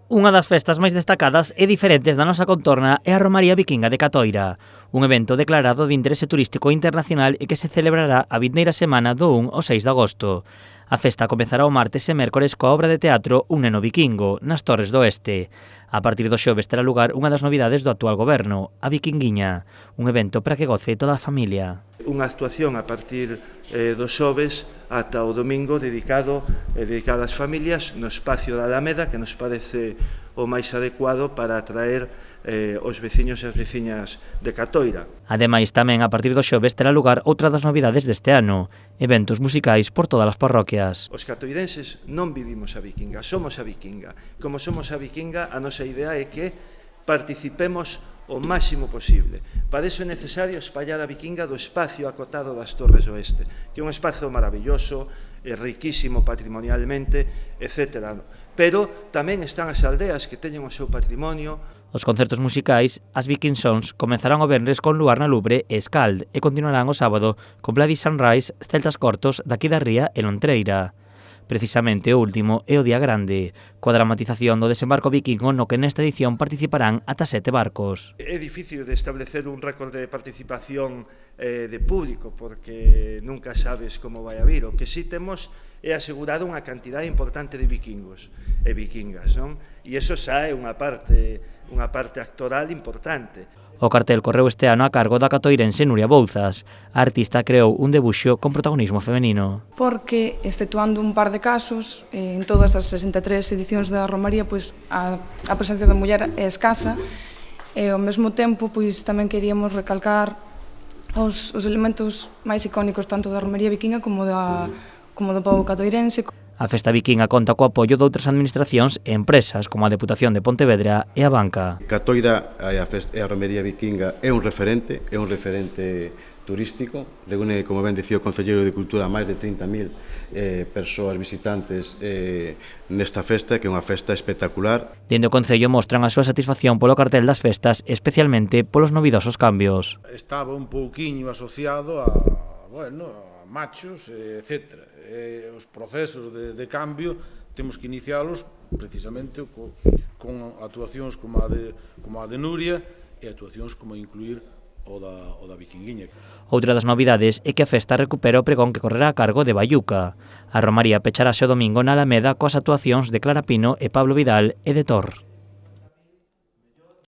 Unha das festas máis destacadas e diferentes da nosa contorna é a Romaría Vikinga de Catoira, un evento declarado de interese turístico internacional e que se celebrará a vindeira semana do 1 ao 6 de agosto. A festa comezará o martes e mércores coa obra de teatro Un neno vikingo, nas Torres do Oeste. A partir do xoves terá lugar unha das novidades do actual goberno, a Vikinguiña, un evento para que goce toda a familia. Unha actuación a partir do xoves ata o domingo dedicado ás familias no espacio da Alameda, que nos parece o máis adecuado para atraer os veciños e as veciñas de Catoira. Ademais, tamén a partir do xoves terá lugar outra das novidades deste ano, eventos musicais por todas as parroquias. Os catoirenses non vivimos a Vikinga, somos a Vikinga. Como somos a Vikinga, a nosa idea é que participemos o máximo posible. Para iso é necesario espallar a Vikinga do espacio acotado das Torres do Oeste, que é un espazo maravilloso, riquísimo patrimonialmente, etc. Pero tamén están as aldeas que teñen o seu patrimonio. Os concertos musicais, as Viking Songs, comezarán o venres con Luar na Lubre e Scald e continuarán o sábado con Bloody Sunrise, Celtas Cortos, daqui da Ría e Lontreira. Precisamente o último é o Día Grande, coa dramatización do desembarco vikingo no que nesta edición participarán ata 7 barcos. É difícil de establecer un récord de participación de público, porque nunca sabes como vai a vir. O que sí temos é asegurado unha cantidade importante de vikingos e vikingas, non? E iso xa é unha parte actoral importante. O cartel correu este ano a cargo da catoirense Nuria Bouzas. A artista creou un debuxo con protagonismo femenino. Porque, exceptuando un par de casos, en todas as 63 edicións da Romaría, pois, a presencia da muller é escasa, e ao mesmo tempo pois, tamén queríamos recalcar os elementos máis icónicos tanto da Romaría Vikinga como do pobo catoirense. A festa vikinga conta co apoio de outras administracións e empresas, como a Deputación de Pontevedra e a Banca. Catoira e a Romaría Vikinga é un referente turístico. Reúne, como ben dicía o Concelleiro de Cultura, máis de 30.000 persoas visitantes nesta festa, que é unha festa espectacular. Dende o Concello mostran a súa satisfacción polo cartel das festas, especialmente polos novidosos cambios. Estaba un pouquiño asociado a machos, etc. Os procesos de cambio temos que inicialos precisamente con actuacións como a de Nuria e actuacións como incluir o da Vikinguiña. Outra das novidades é que a festa recupera o pregón que correrá a cargo de Bayuca. A Romaría pecharase o domingo na Alameda coas actuacións de Clara Pino e Pablo Vidal e de Tor.